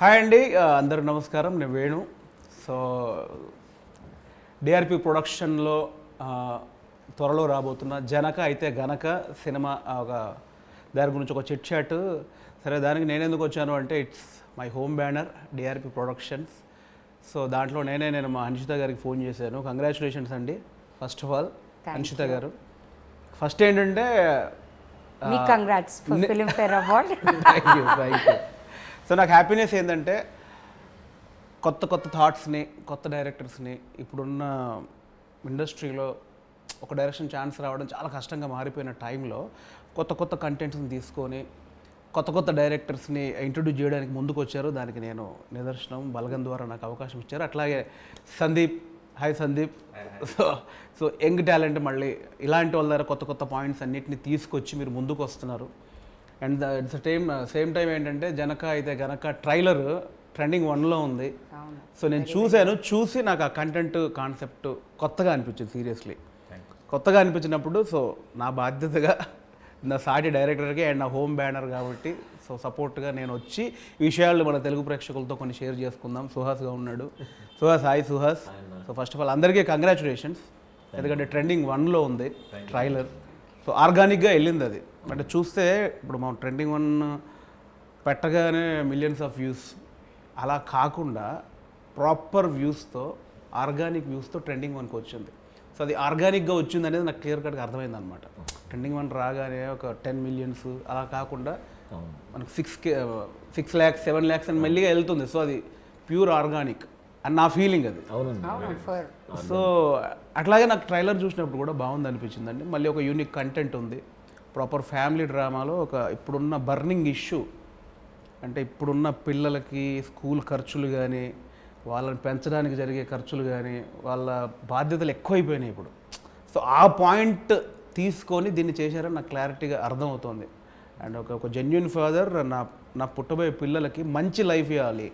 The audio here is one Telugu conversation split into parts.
హాయ్ అండి, అందరికి నమస్కారం. నేను వేణు. సో డిఆర్పి ప్రొడక్షన్లో త్వరలో రాబోతున్న జనక అయితే గనక సినిమా ఒక దాని గురించి ఒక చిట్ చాట్. సరే, దానికి నేను ఎందుకు వచ్చాను అంటే it's my home banner DRP productions. So దాంట్లో నేను మా హన్షిత గారికి ఫోన్ చేశాను. కంగ్రాచులేషన్స్ అండి ఫస్ట్ ఆఫ్ ఆల్ హన్షిత గారు. ఫస్ట్ ఏంటంటే congrats for Filmfare award. Thank you. So నాకు హ్యాపీనెస్ ఏంటంటే కొత్త థాట్స్ని, కొత్త డైరెక్టర్స్ని ఇప్పుడున్న ఇండస్ట్రీలో ఒక డైరెక్షన్ ఛాన్స్ రావడం చాలా కష్టంగా మారిపోయిన టైంలో కొత్త కంటెంట్స్ని తీసుకొని కొత్త డైరెక్టర్స్ని ఇంట్రొడ్యూస్ చేయడానికి ముందుకు వచ్చారు. దానికి నేను నిదర్శనం. బలగం ద్వారా నాకు అవకాశం ఇచ్చారు. అట్లాగే Sandeep, hi Sandeep. So young talent మళ్ళీ ఇలాంటి వాళ్ళ దగ్గర కొత్త పాయింట్స్ అన్నిటిని తీసుకొచ్చి మీరు ముందుకు వస్తున్నారు. అండ్ ఇట్స్ సేమ్ టైం ఏంటంటే జనక అయితే గనక ట్రైలర్ ట్రెండింగ్ 1లో ఉంది. సో నేను చూసి నాకు ఆ కంటెంట్ కాన్సెప్ట్ కొత్తగా అనిపించింది. సీరియస్లీ కొత్తగా అనిపించినప్పుడు సో నా బాధ్యతగా నా సాటి డైరెక్టర్కి అండ్ నా హోమ్ బ్యానర్ కాబట్టి సో సపోర్ట్గా నేను వచ్చి ఈ విషయాలు మన తెలుగు ప్రేక్షకులతో కొన్ని షేర్ చేసుకుందాం. సుహాస్గా ఉన్నాడు. Suhas, hi Suhas. So first of all అందరికీ కంగ్రాచులేషన్స్. ఎందుకంటే ట్రెండింగ్ 1లో ఉంది ట్రైలర్. సో ఆర్గానిక్గా వెళ్ళింది అది. అంటే చూస్తే ఇప్పుడు మనం ట్రెండింగ్ 1 పెట్టగానే మిలియన్స్ ఆఫ్ వ్యూస్ అలా కాకుండా ప్రాపర్ వ్యూస్తో, ఆర్గానిక్ వ్యూస్తో ట్రెండింగ్ 1కి వచ్చింది. సో అది ఆర్గానిక్గా వచ్చింది అనేది నాకు క్లియర్ కట్గా అర్థమైంది అనమాట. ట్రెండింగ్ 1 రాగానే ఒక 10 మిలియన్స్ అలా కాకుండా మనకు 6 lakhs 7 lakhs అని మెల్లిగా వెళ్తుంది. సో అది ప్యూర్ ఆర్గానిక్ అని నా ఫీలింగ్ అది. సో అట్లాగే నాకు ట్రైలర్ చూసినప్పుడు కూడా బాగుంది అనిపించిందండి. మళ్ళీ ఒక యూనిక్ కంటెంట్ ఉంది. ప్రాపర్ ఫ్యామిలీ డ్రామాలో ఒక ఇప్పుడున్న బర్నింగ్ ఇష్యూ అంటే ఇప్పుడున్న పిల్లలకి స్కూల్ ఖర్చులు కానీ, వాళ్ళని పెంచడానికి జరిగే ఖర్చులు కానీ, వాళ్ళ బాధ్యతలు ఎక్కువైపోయినాయి ఇప్పుడు. సో ఆ పాయింట్ తీసుకొని దీన్ని చేశారని నాకు క్లారిటీగా అర్థమవుతుంది. అండ్ ఒక జెన్యున్ ఫాదర్ నా పుట్టబోయే పిల్లలకి మంచి లైఫ్ ఇవ్వాలి,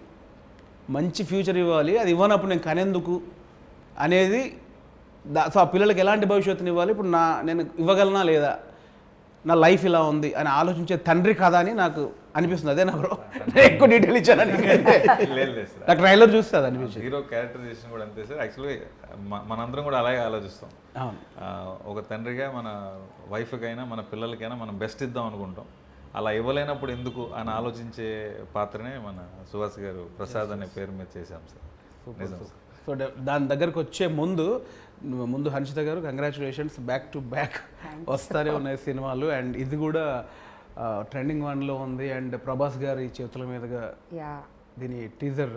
మంచి ఫ్యూచర్ ఇవ్వాలి. అది ఇవ్వనప్పుడు నేను కనేందుకు అనేది సో ఆ పిల్లలకి ఎలాంటి భవిష్యత్తుని ఇవ్వాలి, ఇప్పుడు నేను ఇవ్వగలనా లేదా, నా లైఫ్ ఇలా ఉంది అని ఆలోచించే తండ్రి కదా అని నాకు అనిపిస్తుంది. అదే నా బ్రో ఎక్కువ డీటెయిల్ ఇచ్చాను. నాకు ట్రైలర్ చూస్తే అది అనిపించింది. హీరో క్యారెక్టరైజేషన్ కూడా అంతే సార్. యాక్చువల్గా మనందరం కూడా అలాగే ఆలోచిస్తాం. ఒక తండ్రిగా మన వైఫ్కైనా మన పిల్లలకైనా మనం బెస్ట్ ఇద్దాం అనుకుంటాం. అలా ఇవ్వలేనప్పుడు ఎందుకు అని ఆలోచించే పాత్రనే మన సుహాస్ గారు ప్రసాద్ అనే పేరు మీద చేశాం సార్. నిజం. సో దాని దగ్గరకు వచ్చే ముందు హన్షిత గారు కంగ్రాచులేషన్స్. బ్యాక్ టు బ్యాక్ వస్తానే ఉన్నాయి సినిమాలు. అండ్ ఇది కూడా ట్రెండింగ్ 1లో ఉంది. అండ్ ప్రభాస్ గారి చేతుల మీదుగా దీని టీజర్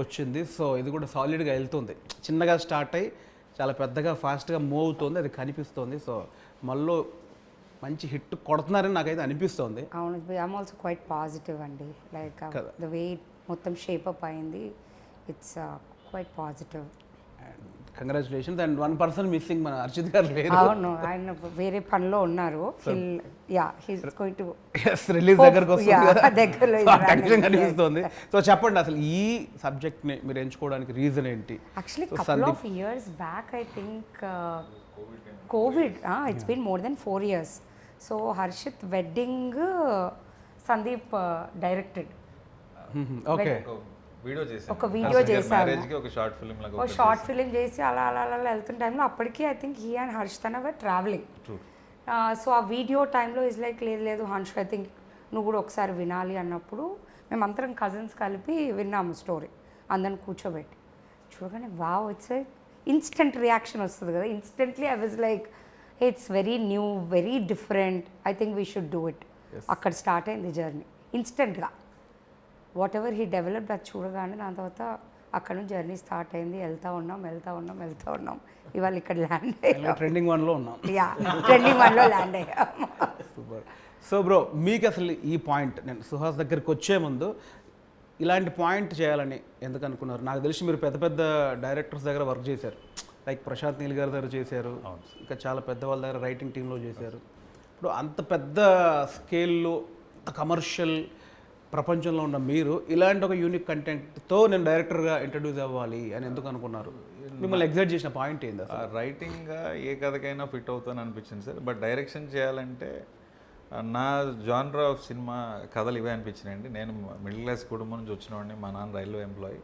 వచ్చింది. సో ఇది కూడా సాలిడ్గా వెళ్తుంది. చిన్నగా స్టార్ట్ అయ్యి చాలా పెద్దగా ఫాస్ట్గా మూవ్ అవుతుంది. అది కనిపిస్తుంది. సో మళ్ళీ మంచి హిట్ కొడుతున్నారని నాకైతే అనిపిస్తుంది. అవును, ఐఎమ్ ఆల్సో క్వైట్ పాజిటివ్ అండి. లైక్ ద వే మొత్తం షేప్ అప్ అయింది. It's quite positive. Congratulations. And 1 person missing, మన అర్చిత్ గారు లేరు. అవును, ఆయన వేరే పనిలో ఉన్నారు. రిలీజ్ దగ్గరకు వస్తుంది కనిపిస్తుంది. సో చెప్పండి, అసలు ఈ సబ్జెక్ట్ని మీరు ఎంచుకోవడానికి రీజన్ ఏంటి? Actually couple of years back I think covid, it's been more than 4 years. So Harshit wedding Sandeep directed. Okay, ఒక వీడియో చేశారు, ఒక షార్ట్ ఫిలిం చేసి అలా వెళ్తున్న టైంలో అప్పటికి I think he and Harsh were travelling. So ఆ వీడియో టైంలో ఇస్ లైక్ లేదు హర్ష్, ఐ థింక్ నువ్వు కూడా ఒకసారి వినాలి అన్నప్పుడు మేమందరం కజిన్స్ కలిపి విన్నాము స్టోరీ. అందరిని కూర్చోబెట్టి చూడగానే వావ్, ఇట్స్ ఇన్స్టెంట్ రియాక్షన్ వస్తుంది కదా. Instantly I was like it's very new, very different, I think we should do it. అక్కడ స్టార్ట్ అయింది జర్నీ ఇన్స్టెంట్గా. వాట్ ఎవర్ హీ డెవలప్డ్ అది చూడగానే దాని తర్వాత అక్కడ నుంచి జర్నీ స్టార్ట్ అయింది. వెళ్తూ ఉన్నాం. ఇవాళ ఇక్కడ ల్యాండ్ అయ్యాం. ట్రెండింగ్ 1లో ఉన్నాం. ట్రెండింగ్ 1లో ల్యాండ్ అయ్యాం. సూపర్. సో బ్రో, మీకు అసలు ఈ పాయింట్, నేను సుహాస్ దగ్గరికి వచ్చే ముందు ఇలాంటి పాయింట్ చేయాలని ఎందుకు అనుకున్నారు? నాకు తెలిసి మీరు పెద్ద డైరెక్టర్స్ దగ్గర వర్క్ చేశారు. లైక్ ప్రశాంత్ నీల్ గారి దగ్గర చేశారు, ఇంకా చాలా పెద్ద వాళ్ళ దగ్గర రైటింగ్ టీంలో చేశారు. ఇప్పుడు అంత పెద్ద స్కేల్లో కమర్షియల్ ప్రపంచంలో ఉన్న మీరు ఇలాంటి ఒక యూనిక్ కంటెంట్తో నేను డైరెక్టర్గా ఇంట్రడ్యూస్ అవ్వాలి అని ఎందుకు అనుకున్నారు? మిమ్మల్ని ఎగ్జైట్ చేసిన పాయింట్ ఏంది? రైటింగ్గా ఏ కథకైనా ఫిట్ అవుతాను అనిపించింది సార్. బట్ డైరెక్షన్ చేయాలంటే నా జానర్ ఆఫ్ సినిమా కథలు ఇవే అనిపించినాయండి. నేను మిడిల్ క్లాస్ కుటుంబం నుంచి వచ్చినవాడిని, మా నాన్న రైల్వే ఎంప్లాయీ.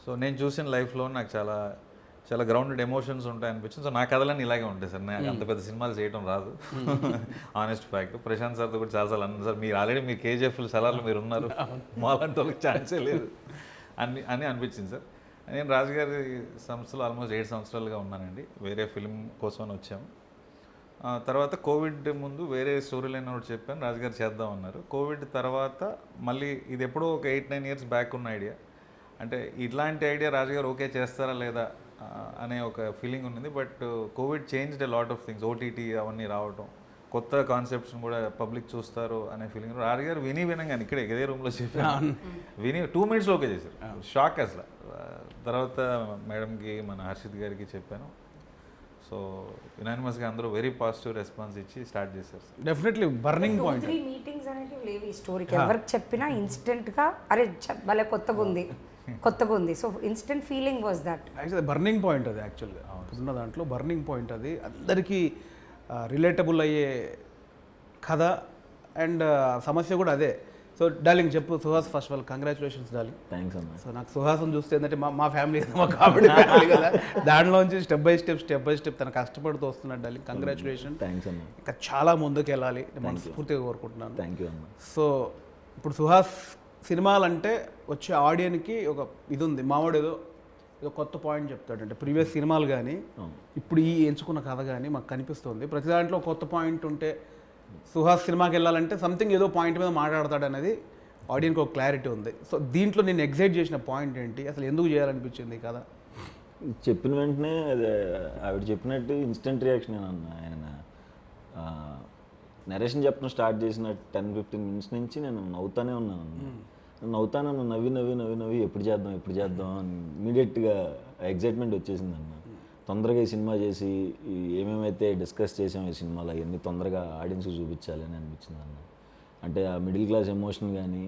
సో నేను చూసిన లైఫ్లో నాకు చాలా చాలా గ్రౌండెడ్ ఎమోషన్స్ ఉంటాయి అనిపించింది. సో నా కథలన్నీ ఇలాగే ఉంటాయి సార్. నాకు అంత పెద్ద సినిమాలు చేయడం రాదు, ఆనెస్ట్ ఫ్యాక్ట్. ప్రశాంత్ సార్తో కూడా చాలాసార్లు అన్నారు, సార్ మీరు ఆల్రెడీ మీరు కేజీఎఫ్ సలార్లు మీరు ఉన్నారు, మాలాంటి వాళ్ళకి ఛాన్సే లేదు అని అనిపించింది సార్. నేను రాజుగారి సంస్థలో ఆల్మోస్ట్ 7 సంవత్సరాలుగా ఉన్నానండి. వేరే ఫిల్మ్ కోసమని వచ్చాము. తర్వాత కోవిడ్ ముందు వేరే స్టోరీ లైన్ ఒకటి చెప్పాను, రాజుగారు చేద్దాం అన్నారు. కోవిడ్ తర్వాత మళ్ళీ ఇది ఎప్పుడో ఒక 8-9 ఇయర్స్ బ్యాక్ ఉన్న ఐడియా. అంటే ఇట్లాంటి ఐడియా రాజుగారు ఓకే చేస్తారా లేదా అనే ఒక ఫీలింగ్ ఉంది. But Covid changed a lot of things. OTT అవన్నీ రావటం, కొత్త కాన్సెప్ట్స్ని కూడా పబ్లిక్ చూస్తారు అనే ఫీలింగ్. రాజుగారు వినంగానే ఇక్కడే ఇదే రూమ్లో చెప్పాను, 2 మినిట్స్లో ఓకే చేశారు. షాక్ అసలు. తర్వాత మేడంకి, మన హర్షిత్ గారికి చెప్పాను. సో యునానిమస్గా అందరూ వెరీ పాజిటివ్ రెస్పాన్స్ ఇచ్చి స్టార్ట్ చేశారు. Definitely burning point. 3 మీటింగ్స్ అనేటివి లేవు ఈ స్టోరీకి. ఎవరికి చెప్పినా ఇన్స్టెంట్గా అరే భలే కొత్తగా ఉంది. So instant feeling was that. Actually burning point అది. యాక్చువల్గా ఉన్న దాంట్లో బర్నింగ్ పాయింట్ అది. అందరికీ రిలేటబుల్ అయ్యే కథ అండ్ సమస్య కూడా అదే. సో డార్లింగ్ చెప్పు Suhas, first of all congratulations darling. Thanks అన్న. సో నాకు సుహాసం చూస్తే ఏంటంటే మా ఫ్యామిలీ, మా కామెడీ ఫ్యామిలీ కదా, దాంట్లోంచి స్టెప్ బై స్టెప్ తను కష్టపడుతూ వస్తున్నాడు డార్లింగ్. కంగ్రాచులేషన్. థ్యాంక్స్ అన్న. ఇంకా చాలా ముందుకు వెళ్ళాలి మనస్ఫూర్తిగా కోరుకుంటున్నాను. థ్యాంక్ యూ అన్న. సో ఇప్పుడు సుహాస్ సినిమాలంటే వచ్చే ఆడియన్కి ఒక ఇది ఉంది, మావాడు ఏదో కొత్త పాయింట్ చెప్తాడు. అంటే ప్రీవియస్ సినిమాలు కానీ ఇప్పుడు ఈ ఎంచుకున్న కథ కానీ మాకు కనిపిస్తుంది. ప్రతి దాంట్లో కొత్త పాయింట్ ఉంటే సుహాస్ సినిమాకి వెళ్ళాలంటే సంథింగ్ ఏదో పాయింట్ మీద మాట్లాడతాడు అనేది ఆడియన్కి ఒక క్లారిటీ ఉంది. సో దీంట్లో నేను ఎగ్జైట్ చేసిన పాయింట్ ఏంటి, అసలు ఎందుకు చేయాలనిపించింది కదా? చెప్పిన వెంటనే అదే ఆవిడ చెప్పినట్టు ఇన్స్టెంట్ రియాక్షన్ అన్న. ఆయన నరేషన్ చెప్పడం స్టార్ట్ చేసిన 10-15 మినిట్స్ నుంచి నేను నవ్వుతానే ఉన్నాను. నవ్వి ఎప్పుడు చేద్దాం అని ఇమీడియట్గా ఎగ్జైట్మెంట్ వచ్చేసింది అన్న. తొందరగా ఈ సినిమా చేసి ఏమేమైతే డిస్కస్ చేసాం ఈ సినిమాలో అవన్నీ తొందరగా ఆడియన్స్కి చూపించాలి అని అనిపించింది అన్న. అంటే ఆ మిడిల్ క్లాస్ ఎమోషన్ కానీ,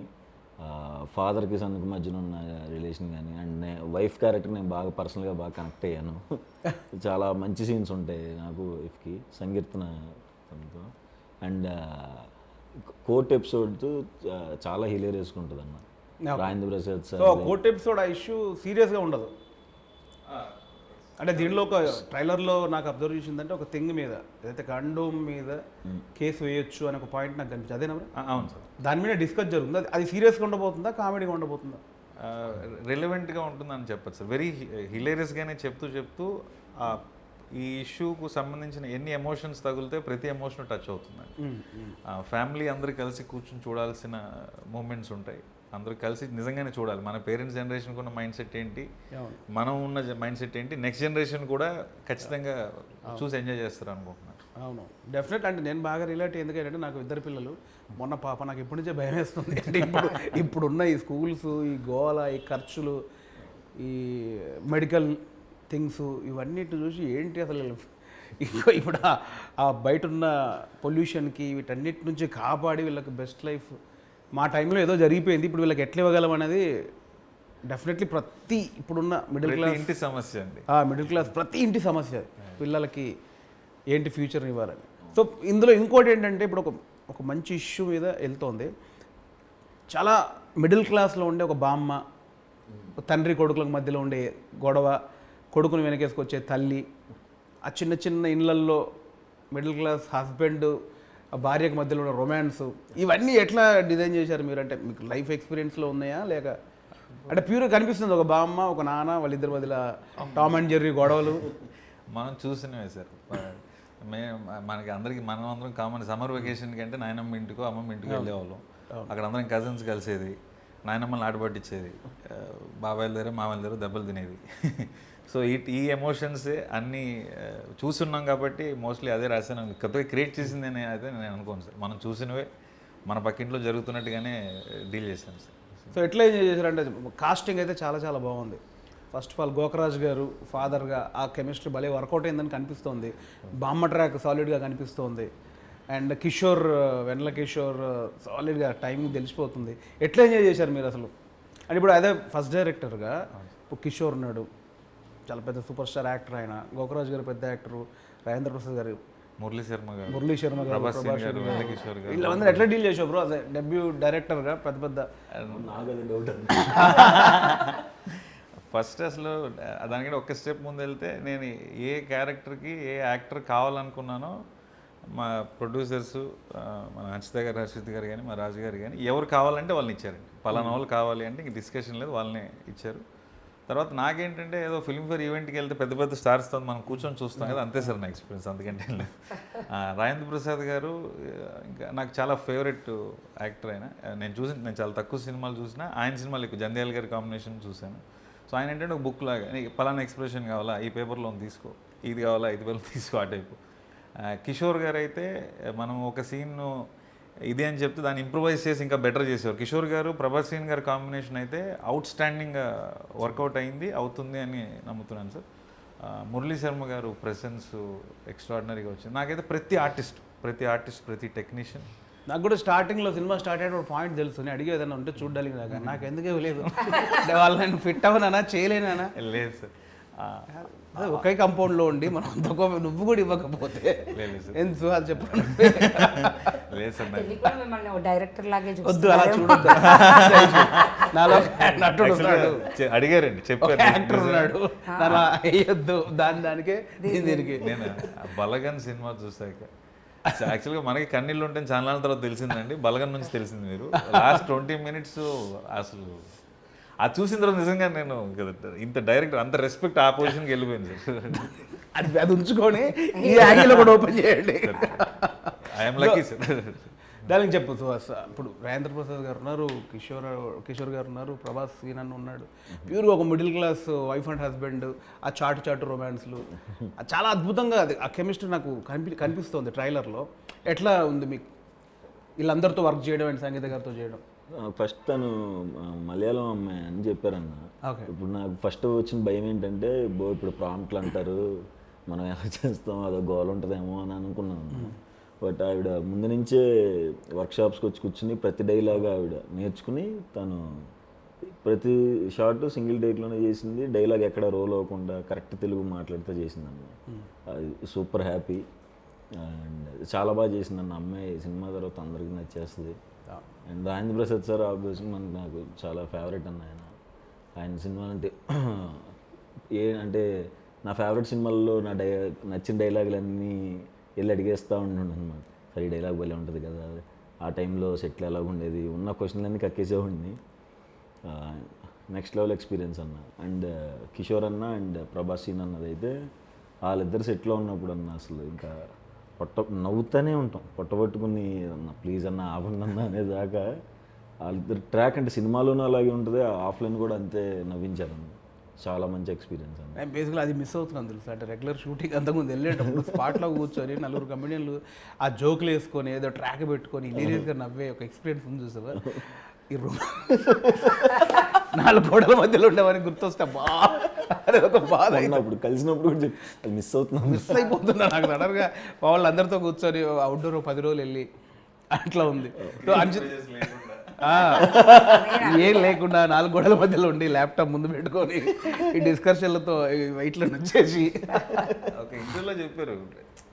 ఫాదర్కి సన్కి మధ్యన ఉన్న రిలేషన్ కానీ, అండ్ వైఫ్ క్యారెక్టర్ నేను బాగా పర్సనల్గా బాగా కనెక్ట్ అయ్యాను. చాలా మంచి సీన్స్ ఉంటాయి నాకు వైఫ్కి, సంకీర్తన తనతో. అండ్ కోర్ట్ ఎపిసోడ్ చాలా హిలేరియస్గా ఉంటుంది అన్న. Rajendra Prasad sir court episode ఆ ఇష్యూ సీరియస్గా ఉండదు. అంటే దీనిలో ఒక ట్రైలర్లో నాకు అబ్జర్వ్ చేసిందంటే ఒక థింగ్ మీద ఏదైతే కండోమ్ మీద కేసు వేయొచ్చు అనే ఒక పాయింట్ నాకు కనిపించింది. అదేనా? అవును సార్. దాని మీద డిస్కస్ జరుగుతుంది. అది సీరియస్గా ఉండబోతుందా, కామెడీగా ఉండబోతుందా? రిలవెంట్గా ఉంటుందని చెప్పచ్చు సార్. వెరీ హిలేరియస్గానే చెప్తూ ఈ ఇష్యూకు సంబంధించిన ఎన్ని ఎమోషన్స్ తగిలితే ప్రతి ఎమోషన్ టచ్ అవుతుందండి. ఫ్యామిలీ అందరూ కలిసి కూర్చొని చూడాల్సిన మూమెంట్స్ ఉంటాయి. అందరూ కలిసి నిజంగానే చూడాలి. మన పేరెంట్స్ జనరేషన్కి ఉన్న మైండ్ సెట్ ఏంటి, మనం ఉన్న మైండ్ సెట్ ఏంటి, నెక్స్ట్ జనరేషన్ కూడా ఖచ్చితంగా చూసి ఎంజాయ్ చేస్తారు అనుకుంటున్నాను. అవును, డెఫినెట్. అంటే నేను బాగా రిలేట్ ఎందుకంటే నాకు 2 పిల్లలు. మొన్న పాప నాకు ఇప్పటి నుంచే భయం వేస్తుంది. అంటే ఇప్పుడున్న ఈ స్కూల్స్, ఈ గోల, ఈ ఖర్చులు, ఈ మెడికల్ థింగ్స్ ఇవన్నిటి చూసి ఏంటి అసలు ఇప్పుడు ఆ బయట ఉన్న పొల్యూషన్కి వీటన్నిటి నుంచి కాపాడి వీళ్ళకి బెస్ట్ లైఫ్ మా టైంలో ఏదో జరిగిపోయింది, ఇప్పుడు వీళ్ళకి ఎట్లా ఇవ్వగలం అనేది డెఫినెట్లీ ప్రతి ఇప్పుడున్న మిడిల్ క్లాస్ ఇంటి సమస్య అండి. మిడిల్ క్లాస్ ప్రతి ఇంటి సమస్య పిల్లలకి ఏంటి ఫ్యూచర్ని ఇవ్వాలని. సో ఇందులో ఇంకోటి ఏంటంటే ఇప్పుడు ఒక మంచి ఇష్యూ మీద వెళ్తోంది. చాలా మిడిల్ క్లాస్లో ఉండే ఒక బామ్మ, తండ్రి కొడుకులకు మధ్యలో ఉండే గొడవ, కొడుకుని వెనకేసుకొచ్చే తల్లి, ఆ చిన్న చిన్న ఇళ్ళల్లో మిడిల్ క్లాస్ హస్బెండ్ భార్యకు మధ్యలో ఉన్న రొమాన్స్, ఇవన్నీ ఎట్లా డిజైన్ చేశారు మీరు? అంటే మీకు లైఫ్ ఎక్స్పీరియన్స్లో ఉన్నాయా లేక అంటే ప్యూర్గా కనిపిస్తుంది ఒక బామ్మ ఒక నాన్న వాళ్ళిద్దరి మధ్యలో టామ్ అండ్ జెర్రీ గొడవలు? మనం చూసినవే సార్. మనకి అందరికీ మనం అందరం కామన్ సమ్మర్ వెకేషన్కి అంటే నాయనమ్మ ఇంటికో అమ్మమ్మ ఇంటికో వెళ్ళేవాళ్ళం. అక్కడ అందరం కజిన్స్ కలిసేది, నాయనమ్మని ఆటపట్టించేది, బాబాయిల దగ్గర మామయ్య దగ్గర దెబ్బలు తినేది. సో ఈ ఎమోషన్సే అన్నీ చూస్తున్నాం కాబట్టి మోస్ట్లీ అదే రాశాను. కొత్తగా క్రియేట్ చేసింది అని అయితే నేను అనుకోను సార్. మనం చూసినవే మన పక్కింట్లో జరుగుతున్నట్టుగానే డీల్ చేశాను సార్. సో ఎట్లా ఎంజాయ్ చేశారంటే కాస్టింగ్ అయితే చాలా చాలా బాగుంది. ఫస్ట్ ఆఫ్ ఆల్ గోకరాజ్ గారు ఫాదర్గా ఆ కెమిస్ట్రీ భలే వర్కౌట్ అయిందని కనిపిస్తోంది. బామ్మ ట్రాక్ సాలిడ్గా కనిపిస్తోంది. అండ్ కిషోర్, వెన్నెల కిషోర్ సాలిడ్గా టైమింగ్ తెలిసిపోతుంది. ఎట్లా ఎంజాయ్ చేశారు మీరు అసలు? అంటే ఇప్పుడు అదే ఫస్ట్ డైరెక్టర్గా ఇప్పుడు కిషోర్ ఉన్నాడు, చాలా పెద్ద సూపర్ స్టార్ యాక్టర్ ఆయన. గోకరాజ్ గారు పెద్ద యాక్టరు, రాజేంద్ర ప్రసాద్ గారు మురళీ శర్మ గారు, మురళీ శర్మ గారు, ప్రభాస్ గారు, వెంకటేశ్వర్ గారు, వీళ్ళందరూ ఎట్లా డీల్ చేసావు బ్రో అదే డెబ్యూ డైరెక్టర్గా పెద్ద పెద్ద నాకు అది డౌట్ ఫస్ట్ అసలు దానికంటే ఒక స్టెప్ ముందు వెళ్తే నేను ఏ క్యారెక్టర్కి ఏ యాక్టర్ కావాలనుకున్నానో మా ప్రొడ్యూసర్స్ మన హర్షిత గారు, హర్షిత్ గారు కానీ మా రాజు గారు కానీ ఎవరు కావాలంటే వాళ్ళని ఇచ్చారండి. పలానా వాళ్ళు కావాలి అంటే ఇంక డిస్కషన్ లేదు, వాళ్ళనే ఇచ్చారు. తర్వాత నాకేంటంటే ఏదో ఫిల్మ్ఫేర్ ఈవెంట్కి వెళ్తే పెద్ద పెద్ద స్టార్స్తో మనం కూర్చొని చూస్తాం కదా, అంతే సార్ నా ఎక్స్పీరియన్స్, అందుకంటే ఏం లేదు. రాజేంద్ర ప్రసాద్ గారు ఇంకా నాకు చాలా ఫేవరెట్ యాక్టర్ ఆయన. నేను చాలా తక్కువ సినిమాలు చూసినా ఆయన సినిమాలు ఎక్కువ, జంధ్యాల గారి కాంబినేషన్ చూశాను. సో ఆయన ఏంటంటే ఒక బుక్ లాగా, నీకు పలానా ఎక్స్ప్రెషన్ కావాలా ఈ పేపర్లో తీసుకో, ఇది కావాలా ఇది పేపర్లో తీసుకో, ఆ టైపు. కిషోర్ గారు అయితే మనం ఒక సీన్ ఇది అని చెప్తే దాన్ని ఇంప్రూవైజ్ చేసి ఇంకా బెటర్ చేసేవారు. కిషోర్ గారు ప్రభాస్ సీన్ గారి కాంబినేషన్ అయితే అవుట్ స్టాండింగ్గా వర్కౌట్ అయింది, అవుతుంది అని నమ్ముతున్నాను సార్. మురళీ శర్మ గారు ప్రెసెన్స్ ఎక్స్ట్రాడినరీగా వచ్చింది. నాకైతే ప్రతి ఆర్టిస్ట్ ప్రతి టెక్నీషియన్. నాకు కూడా స్టార్టింగ్లో సినిమా స్టార్ట్ అయిన పాయింట్ తెలుసు, నేను అడిగే ఏదైనా ఉంటే చూడడానికి దాకా నాకు ఎందుకే లేదు అంటే వాళ్ళు నేను ఫిట్ అవ్వనా చేయలేనా లేదు సార్, అదే ఒకే కంపౌండ్లో ఉండి మనం అంతకో నువ్వు కూడా ఇవ్వకపోతే లేదు సార్, ఎందుకు అది చెప్పండి. లేదు సార్. పెళ్లి కూడా మిమ్మల్ని ఒక డైరెక్టర్ లాగే వద్దు అలా చూడొద్దు, నాలో నటుడు ఉన్నాడు, అడిగారండి, చెప్పారు. యాక్టర్ ఉన్నాడు, అలా వేయొద్దు దానికే దీనికి. నేను బలగన్ సినిమా చూసాక యాక్చువల్గా మనకి కన్నీళ్ళు ఉంటే చాలా తర్వాత తెలిసిందండి, బలగన్ నుంచి తెలిసింది. మీరు లాస్ట్ 20 minutes అసలు అది చూసిన తర్వాత నిజంగా నేను ఇంత డైరెక్టర్ అంత రెస్పెక్ట్ ఆ పొజిషన్కి వెళ్ళిపోయింది సార్. అది ఉంచుకొని ఈ యాంగిల్ కూడా ఓపెన్ చేయండి. I'm lucky sir. దానికి చెప్పు సుహాస్, ఇప్పుడు రాజేంద్ర ప్రసాద్ గారు ఉన్నారు, కిషోర్ గారు ఉన్నారు, ప్రభాస్ సీనన్ ఉన్నాడు, ప్యూర్గా ఒక middle class wife and husband, ఆ చాటు రొమాన్స్లు చాలా అద్భుతంగా అది ఆ కెమిస్ట్రీ నాకు కనిపిస్తుంది ట్రైలర్లో. ఎట్లా ఉంది మీకు వీళ్ళందరితో వర్క్ చేయడం అండ్ సంగీత గారితో చేయడం? ఫస్ట్ తను మలయాళం అమ్మాయి అని చెప్పారన్న. ఓకే. ఇప్పుడు నాకు ఫస్ట్ వచ్చిన భయం ఏంటంటే ఇప్పుడు ప్రాంప్ట్లు అంటారు, మనం ఎలా చేస్తాం అదో గోల్ ఉంటుందేమో అని అనుకున్నాను. బట్ ఆవిడ ముందు నుంచే వర్క్షాప్స్కి వచ్చి కూర్చుని ప్రతి డైలాగ్ ఆవిడ నేర్చుకుని తను ప్రతి షార్ట్ సింగిల్ టేక్లోనే చేసింది. డైలాగ్ ఎక్కడ రోల్ అవ్వకుండా కరెక్ట్ తెలుగు మాట్లాడితే చేసిందన్న. అది సూపర్ హ్యాపీ అండ్ చాలా బాగా చేసిందన్న అమ్మాయి. సినిమా తర్వాత అందరికీ నచ్చేస్తుంది. And Rajendra Prasad sir obviously నాకు చాలా ఫేవరెట్ అన్న. ఆయన సినిమా అంటే అంటే నా ఫేవరెట్ సినిమాల్లో నచ్చిన డైలాగులన్నీ వెళ్ళి అడిగేస్తూ ఉంటుండే అనమాట. సరే ఈ డైలాగ్ భలే ఉంటుంది కదా, ఆ టైంలో సెట్లు ఎలాగ ఉండేది, ఉన్న క్వశ్చన్లన్నీ కక్కేసేవాడిని. నెక్స్ట్ లెవెల్ ఎక్స్పీరియన్స్ అన్న. అండ్ కిషోర్ అన్న అండ్ ప్రభాస్ సీన్ అన్నది అయితే వాళ్ళిద్దరు సెట్లో ఉన్నప్పుడు అన్న అసలు ఇంకా నవ్వుతూనే ఉంటాం, పొట్టబట్టుకుని అన్న ప్లీజ్ అన్న ఆపండి అన్న అనేదాకా. వాళ్ళిద్దరు ట్రాక్ అంటే సినిమాలోనూ అలాగే ఉంటుంది, ఆఫ్లైన్ కూడా అంతే నవ్వించారన్న. చాలా మంచి ఎక్స్పీరియన్స్ అన్న. నేను బేసిక్గా అది మిస్ అవుతున్నాను తెలుసు. అంటే రెగ్యులర్ షూటింగ్ అంతకుముందు వెళ్ళేటప్పుడు స్పాట్లో కూర్చొని నలుగురు కమెడియన్లు ఆ జోకులు వేసుకొని ఏదో ట్రాక్ పెట్టుకొని హిలేరియస్గా నవ్వే ఒక ఎక్స్పీరియన్స్ ఉంది చూసావా. ఈ రూమ్ 4 గోడల మధ్యలో ఉండేవాని గుర్తొస్తే బా అదే ఒక బాధ. అప్పుడు కలిసినప్పుడు కూడా అది మిస్ అవుతున్నాం, మిస్ అయిపోతున్నా నాకు సడన్గా. వాళ్ళందరితో కూర్చొని అవుట్డోర్ 10 రోజులు వెళ్ళి అట్లా ఉంది. ఏం లేకుండా 4 గోడల మధ్యలో ఉండి ల్యాప్టాప్ ముందు పెట్టుకొని ఈ డిస్కషన్లతో వెయిట్లో వచ్చేసి ఓకే ఇంటర్వ్యూలో చెప్పారు,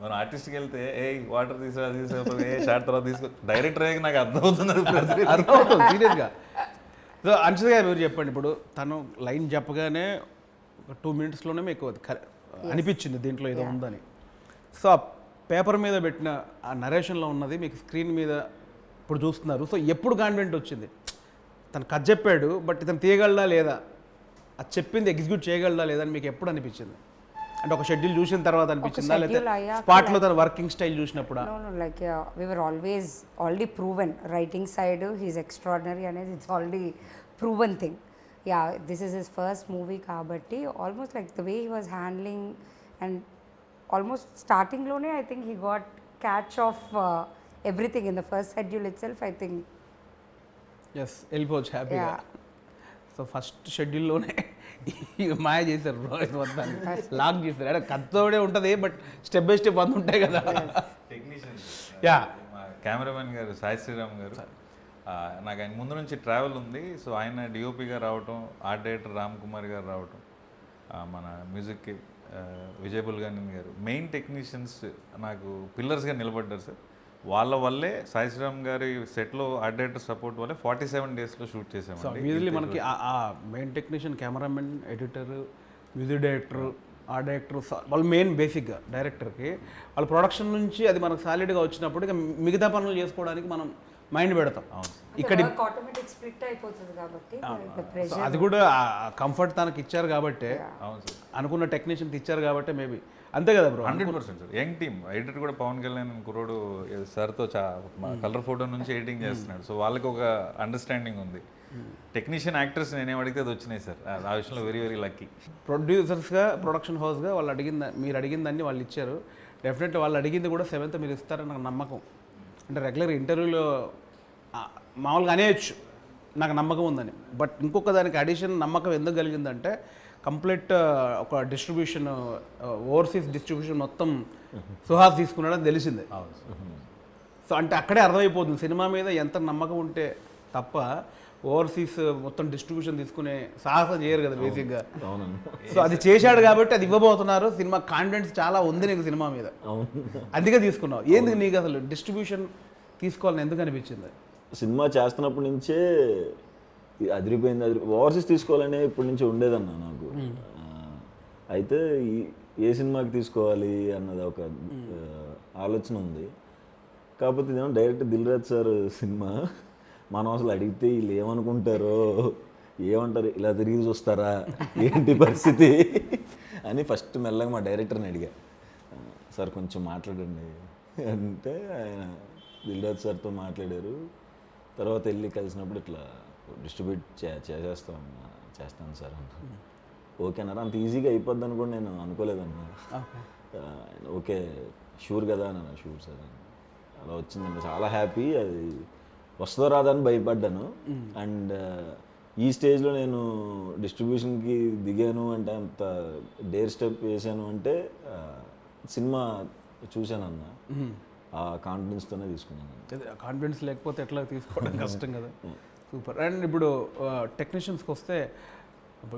మనం ఆర్టిస్ట్కి వెళ్తే ఏ వాటర్ తీసుకో ఏ షార్ట్ తర్వాత తీసుకో, డైరెక్టర్ అయ్యాక నాకు అర్థమవుతుంది సీరియస్గా. సో అంశ గారు మీరు చెప్పండి, ఇప్పుడు తను లైన్ చెప్పగానే ఒక 2 minutesలోనే మీకు అనిపించింది దీంట్లో ఏదో ఉందని. సో ఆ పేపర్ మీద పెట్టిన ఆ నరేషన్లో ఉన్నది మీకు స్క్రీన్ మీద ఇప్పుడు చూస్తున్నారు. సో ఎప్పుడు కాన్ఫిడెంట్ వచ్చింది తను కథ చెప్పాడు బట్ ఇతను తీయగలడా లేదా, అది చెప్పింది ఎగ్జిక్యూట్ చేయగలడా లేదా అని మీకు ఎప్పుడు అనిపించింది? అంటే ఒక షెడ్యూల్ చూసిన తర్వాత అనిపించిందా, లేదా స్పాట్లో తన వర్కింగ్ స్టైల్ చూసినప్పుడు? No, like we were already proven. Writing side, he's extraordinary and it's already proven thing. Yeah, this is his first movie kabatti almost like the way he was handling and almost starting lone I think he got catch of everything in the first schedule itself. I think ఎస్ వెళ్ళిపోవచ్చు హ్యాపీగా. సో ఫస్ట్ షెడ్యూల్లోనే మాయ చేశారు బ్రో, మొత్తాన్ని లాక్ చేశారు. అంటే కథతోడే ఉంటుంది బట్ స్టెప్ బై స్టెప్ అంత ఉంటాయి కదా. టెక్నీషియన్ యా కెమెరామెన్ గారు సాయి శ్రీరామ్ గారు, నాకు ఆయన ముందు నుంచి ట్రావెల్ ఉంది. సో ఆయన డిఓపిగా రావటం, ఆర్ట్ డైరెక్టర్ రామ్ కుమార్ గారు రావటం, మన మ్యూజిక్కి విజయ్ బుల్గాని గారు మెయిన్ టెక్నీషియన్స్ నాకు పిల్లర్స్గా నిలబడ్డారు సార్. వాళ్ళ వల్లే సాయి శ్రీరామ్ గారి సెట్లో ఆర్ట్ డైరెక్టర్ సపోర్ట్ వల్లే 47 డేస్లో షూట్ సో చేసామండి. మ్యూజిక్లీ మనకి ఆ main technician, cameraman, editor, music director, art director వాళ్ళు మెయిన్ బేసిక్గా డైరెక్టర్కి వాళ్ళ ప్రొడక్షన్ నుంచి అది మనకు సాలిడ్గా వచ్చినప్పుడు ఇక మిగతా పనులు చేసుకోవడానికి మనం మైండ్ పెడతాం. ఇక్కడ ఆటోమేటిక్ స్ప్లిట్ అయిపోతుంది కాబట్టి సో అది కూడా కంఫర్ట్ తనకి ఇచ్చారు కాబట్టి, అవును సార్, అనుకున్న టెక్నీషియన్ ఇచ్చారు కాబట్టి మేబీ అంతే కదా bro. 100% sir. Young team editor కూడా పవన్ కళ్యాణ్ కుర్రోడు సార్తో కలర్ ఫోటో నుంచి ఎడిటింగ్ చేస్తున్నాడు. సో వాళ్ళకి ఒక అండర్స్టాండింగ్ ఉంది. టెక్నీషియన్ యాక్టర్స్ నేనేం అడిగితే అది వచ్చినాయి సార్. ఆ విషయంలో వెరీ వెరీ లక్కీ. ప్రొడ్యూసర్స్గా, ప్రొడక్షన్ హౌస్గా వాళ్ళు మీరు అడిగిందాన్ని వాళ్ళు ఇచ్చారు. డెఫినెట్లీ వాళ్ళు అడిగింది కూడా 7th మీరు ఇస్తారని నాకు నమ్మకం. అంటే రెగ్యులర్ ఇంటర్వ్యూలో మామూలుగా అనేయచ్చు నాకు నమ్మకం ఉందని. బట్ ఇంకొక దానికి అడిషన్ నమ్మకం ఎందుకు కలిగిందంటే కంప్లీట్ ఒక డిస్ట్రిబ్యూషన్, ఓవర్సీస్ డిస్ట్రిబ్యూషన్ మొత్తం సుహాస్ తీసుకున్నాడని తెలిసిందే. సో అంటే అక్కడే అర్థమైపోతుంది సినిమా మీద ఎంత నమ్మకం ఉంటే తప్ప ఓవర్సీస్ మొత్తం డిస్ట్రిబ్యూషన్ తీసుకునే సాహసం చేయరు కదా బేసిక్గా. సో అది చేశాడు కాబట్టి అది ఇవ్వబోతున్నారు. సినిమా కాన్ఫిడెన్స్ చాలా ఉంది నీకు సినిమా మీద, అందుకే తీసుకున్నావు. ఏంది నీకు అసలు డిస్ట్రిబ్యూషన్ తీసుకోవాలని ఎందుకు అనిపించింది? సినిమా చేస్తున్నప్పటి నుంచే అదిరిపోయింది. ఓవర్సీస్ తీసుకోవాలనే ఇప్పటి నుంచి ఉండేదన్న నాకు. అయితే ఏ సినిమాకి తీసుకోవాలి అన్నది ఒక ఆలోచన ఉంది. కాకపోతే ఇదేమో direct Dil Raju sir cinema. మనం అసలు అడిగితే వీళ్ళు ఏమనుకుంటారో, ఏమంటారు, ఇలా తిరిగి చూస్తారా, ఏంటి పరిస్థితి అని ఫస్ట్ మెల్లగా మా డైరెక్టర్ని అడిగా, సార్ కొంచెం మాట్లాడండి అంటే ఆయన దిల్ రాజు సార్తో మాట్లాడారు. తర్వాత వెళ్ళి కలిసినప్పుడు ఇట్లా డిస్ట్రిబ్యూట్ చేస్తాను సార్ అన్న. ఓకేనారా, అంత ఈజీగా అయిపోద్ది అని కూడా నేను అనుకోలేదన్నా. ఓకే షూర్ కదా అన్న. షూర్ సార్ అని అలా వచ్చిందన్న. చాలా హ్యాపీ. అది వస్తుందో రాదని భయపడ్డాను. అండ్ ఈ స్టేజ్లో నేను డిస్ట్రిబ్యూషన్కి దిగాను అంటే, అంత డేర్ స్టెప్ వేసాను అంటే సినిమా చూశానన్న. ఆ కాన్ఫిడెన్స్తోనే తీసుకున్నాను. కాన్ఫిడెన్స్ లేకపోతే ఎట్లా తీసుకోవడం కష్టం కదా. సూపర్. అండ్ ఇప్పుడు టెక్నీషియన్స్కి వస్తే